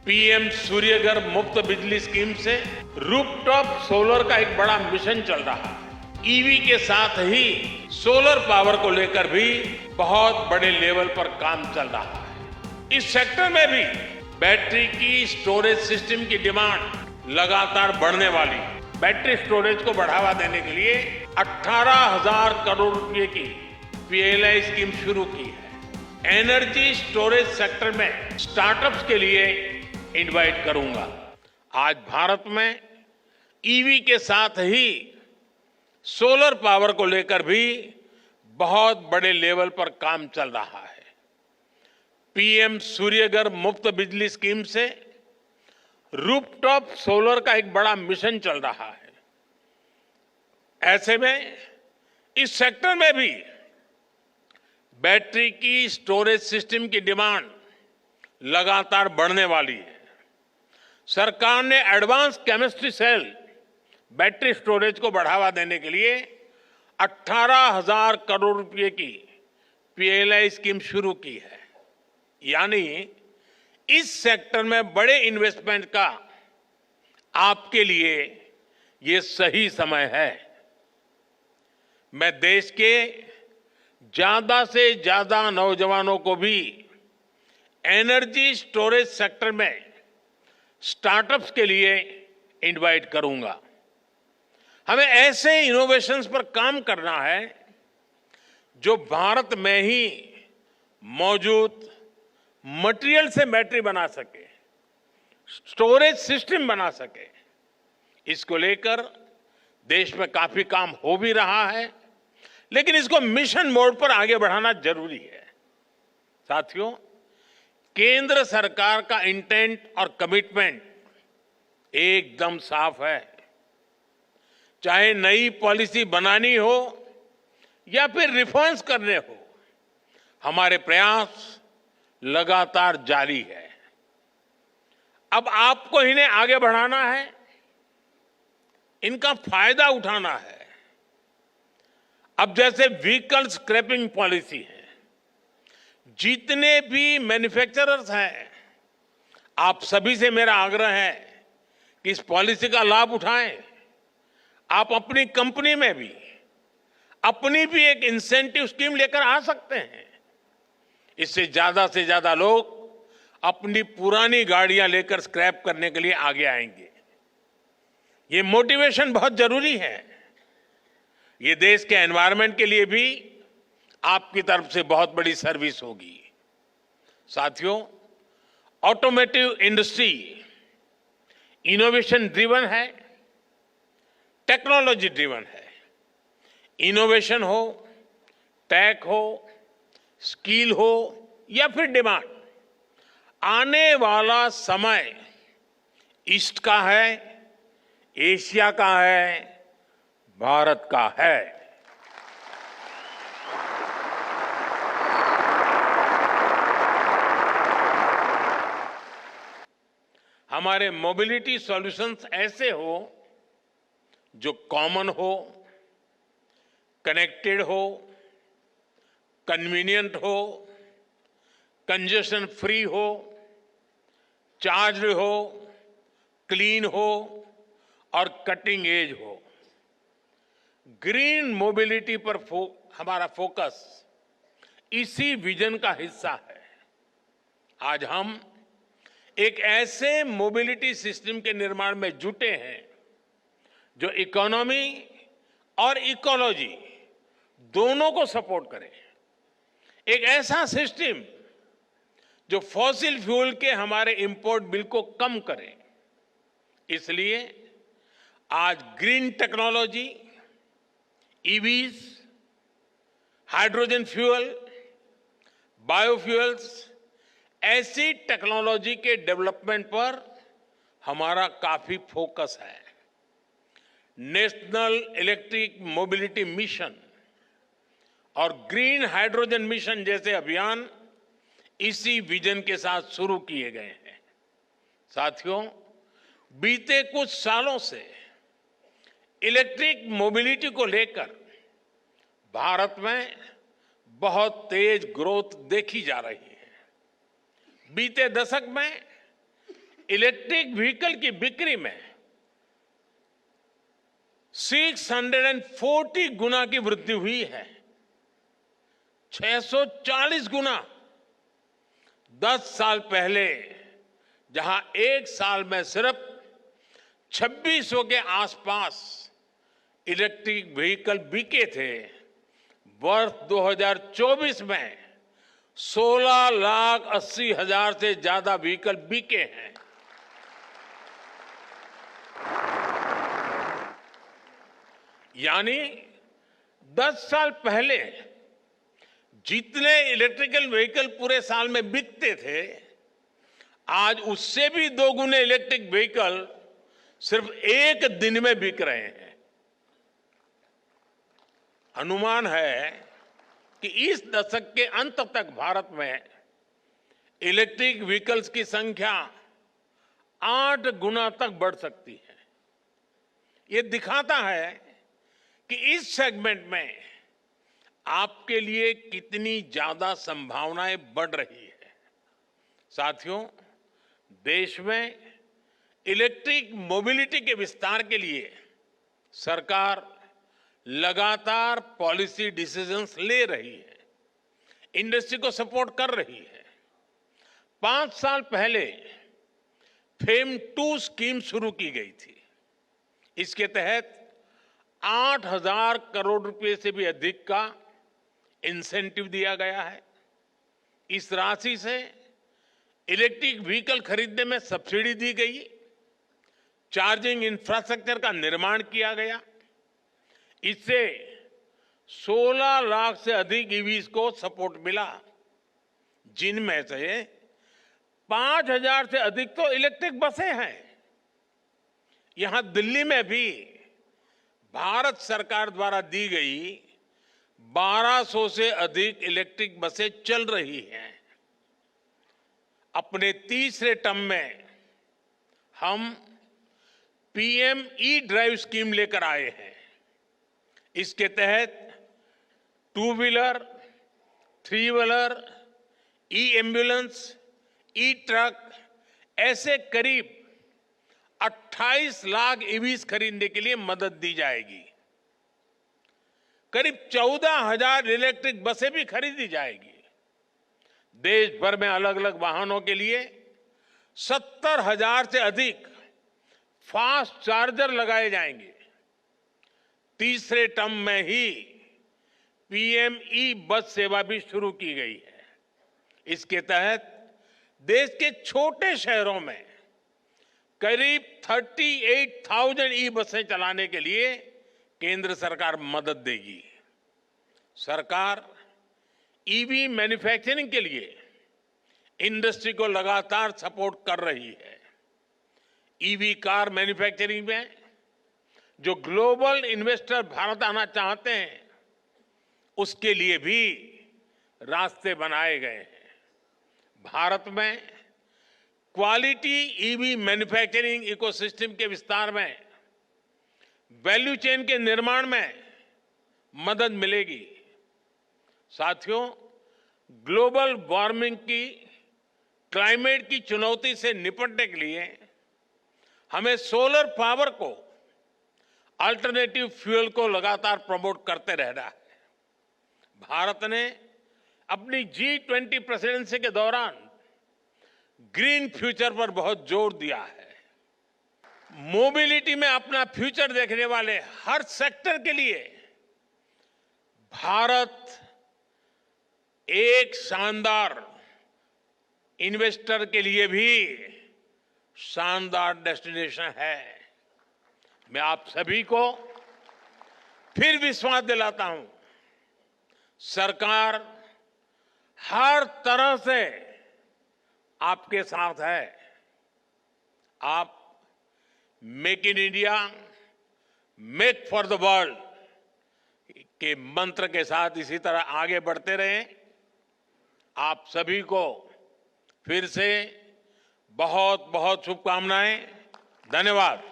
PM Surya Ghar मुफ्त बिजली scheme से रूफटॉप सोलर का एक बड़ा मिशन चल रहा है। ईवी के साथ ही सोलर पावर को लेकर भी बहुत बड़े लेवल पर काम चल रहा है। इस सेक्टर में भी बैटरी की स्टोरेज सिस्टम की डिमांड लगातार बढ़ने वाली है। बैटरी स्टोरेज को बढ़ावा देने के लिए 18,000 करोड़ रुपए की पीएलआई स्कीम शुरू की है। एनर्जी स्टोरेज सेक्टर में स्टार्टअप्स के लिए इनवाइट करूंगा। आज भारत में ईवी के साथ ही सोलर पावर को लेकर भी बहुत बड़े लेवल पर काम चल रहा है। पीएम सूर्यघर मुफ्त बिजली स्कीम से रूफटॉप सोलर का एक बड़ा मिशन चल रहा है। ऐसे में इस सेक्टर में भी बैटरी की स्टोरेज सिस्टम की डिमांड लगातार बढ़ने वाली है। सरकार ने advance chemistry cell battery storage को बढ़ावा देने के लिए 18,000 करोड़ रुपए की पीएलआई स्कीम शुरू की है। यानी इस सेक्टर में बड़े इन्वेस्टमेंट का आपके लिए ये सही समय है। मैं देश के ज्यादा से ज्यादा नौजवानों को भी एनर्जी स्टोरेज सेक्टर में स्टार्टअप्स के लिए इनवाइट करूंगा। हमें ऐसे इनोवेशंस पर काम करना है जो भारत में ही मौजूद मटेरियल से बैटरी बना सके, स्टोरेज सिस्टम बना सके। इसको लेकर देश में काफी काम हो भी रहा है, लेकिन इसको मिशन मोड पर आगे बढ़ाना जरूरी है। साथियों, केंद्र सरकार का इंटेंट और कमिटमेंट एकदम साफ है। चाहे नई पॉलिसी बनानी हो या फिर रिफॉर्म्स करने हो, हमारे प्रयास लगातार जारी है। अब आपको इन्हें आगे बढ़ाना है, इनका फायदा उठाना है। अब जैसे व्हीकल स्क्रैपिंग पॉलिसी है, जितने भी मैन्युफैक्चरर्स हैं, आप सभी से मेरा आग्रह है कि इस पॉलिसी का लाभ उठाएं। आप अपनी कंपनी में भी अपनी भी एक इंसेंटिव स्कीम लेकर आ सकते हैं। इससे ज्यादा लोग अपनी पुरानी गाड़ियां लेकर स्क्रैप करने के लिए आगे आएंगे। ये मोटिवेशन बहुत जरूरी है। ये देश के एनवायरनमेंट के लिए भी आपकी तरफ से बहुत बड़ी सर्विस होगी। साथियों, ऑटोमोटिव इंडस्ट्री इनोवेशन ड्रिवन है, टेक्नोलॉजी ड्रिवन है। इनोवेशन हो, टेक हो, स्किल हो या फिर डिमांड, आने वाला समय ईस्ट का है, एशिया का है, भारत का है। हमारे मोबिलिटी सॉल्यूशंस ऐसे हो जो कॉमन हो, कनेक्टेड हो, कन्वीनियंट हो, कंजेशन फ्री हो, चार्ज हो, क्लीन हो और कटिंग एज हो। ग्रीन मोबिलिटी पर हमारा फोकस इसी विजन का हिस्सा है। आज हम एक ऐसे मोबिलिटी सिस्टम के निर्माण में जुटे हैं जो इकोनॉमी और इकोलॉजी दोनों को सपोर्ट करे। एक ऐसा सिस्टम जो फॉसिल फ्यूल के हमारे इंपोर्ट बिल को कम करे। इसलिए आज green technology, EVs, hydrogen fuel, biofuels, ऐसी टेक्नोलॉजी के डेवलपमेंट पर हमारा काफी फोकस है। नेशनल इलेक्ट्रिक मोबिलिटी मिशन और ग्रीन हाइड्रोजन मिशन जैसे अभियान इसी विजन के साथ शुरू किए गए हैं। साथियों, बीते कुछ सालों से इलेक्ट्रिक मोबिलिटी को लेकर भारत में बहुत तेज ग्रोथ देखी जा रही है। बीते दशक में इलेक्ट्रिक व्हीकल की बिक्री में 640 गुना की वृद्धि हुई है। 640 गुना। 10 साल पहले जहां एक साल में सिर्फ 2600 के आसपास इलेक्ट्रिक व्हीकल बिके थे, वर्ष 2024 में 16,80,000 से ज्यादा व्हीकल बिके हैं। यानी 10 साल पहले जितने इलेक्ट्रिकल व्हीकल पूरे साल में बिकते थे, आज उससे भी 2 गुने इलेक्ट्रिक व्हीकल सिर्फ एक दिन में बिक रहे हैं। अनुमान है कि इस दशक के अंत तक भारत में इलेक्ट्रिक व्हीकल्स की संख्या 8 गुना तक बढ़ सकती है। ये दिखाता है कि इस सेगमेंट में आपके लिए कितनी ज्यादा संभावनाएं बढ़ रही है। साथियों, देश में इलेक्ट्रिक मोबिलिटी के विस्तार के लिए सरकार लगातार पॉलिसी डिसीजंस ले रही है, इंडस्ट्री को सपोर्ट कर रही है। 5 साल पहले फेम 2 स्कीम शुरू की गई थी। इसके तहत 8,000 करोड़ रुपए से भी अधिक का इंसेंटिव दिया गया है। इस राशि से इलेक्ट्रिक व्हीकल खरीदने में सब्सिडी दी गई, चार्जिंग इंफ्रास्ट्रक्चर का निर्माण किया गया। इससे 16 लाख से अधिक ईवीज को सपोर्ट मिला, जिनमें से 5,000 से अधिक तो इलेक्ट्रिक बसें हैं। यहां दिल्ली में भी भारत सरकार द्वारा दी गई 1200 से अधिक इलेक्ट्रिक बसें चल रही हैं। अपने तीसरे टर्म में हम पीएम ई ड्राइव स्कीम लेकर आए हैं। इसके तहत 2 व्हीलर, 3 व्हीलर, ई एम्बुलेंस, ई ट्रक ऐसे करीब 28 लाख ईवीज खरीदने के लिए मदद दी जाएगी। करीब 14,000 इलेक्ट्रिक बसें भी खरीदी जाएगी। देश भर में अलग अलग वाहनों के लिए 70,000 से अधिक फास्ट चार्जर लगाए जाएंगे। तीसरे टर्म में ही पीएम ई बस सेवा भी शुरू की गई है। इसके तहत देश के छोटे शहरों में करीब 38,000 ई बसें चलाने के लिए केंद्र सरकार मदद देगी। सरकार ईवी मैन्युफैक्चरिंग के लिए इंडस्ट्री को लगातार सपोर्ट कर रही है। ईवी कार मैन्युफैक्चरिंग में जो ग्लोबल इन्वेस्टर भारत आना चाहते हैं, उसके लिए भी रास्ते बनाए गए हैं। भारत में क्वालिटी ईवी मैन्युफैक्चरिंग इकोसिस्टम के विस्तार में, वैल्यू चेन के निर्माण में मदद मिलेगी। साथियों, ग्लोबल वार्मिंग की, क्लाइमेट की चुनौती से निपटने के लिए हमें सोलर पावर को, अल्टरनेटिव फ्यूल को लगातार प्रमोट करते रहना है। भारत ने अपनी G20 प्रेसिडेंसी के दौरान ग्रीन फ्यूचर पर बहुत जोर दिया है। मोबिलिटी में अपना फ्यूचर देखने वाले हर सेक्टर के लिए भारत एक शानदार, इन्वेस्टर के लिए भी शानदार डेस्टिनेशन है। मैं आप सभी को फिर विश्वास दिलाता हूं, सरकार हर तरह से आपके साथ है। आप make in India, make for the world के मंत्र के साथ इसी तरह आगे बढ़ते रहें। आप सभी को फिर से बहुत बहुत शुभकामनाएं। धन्यवाद।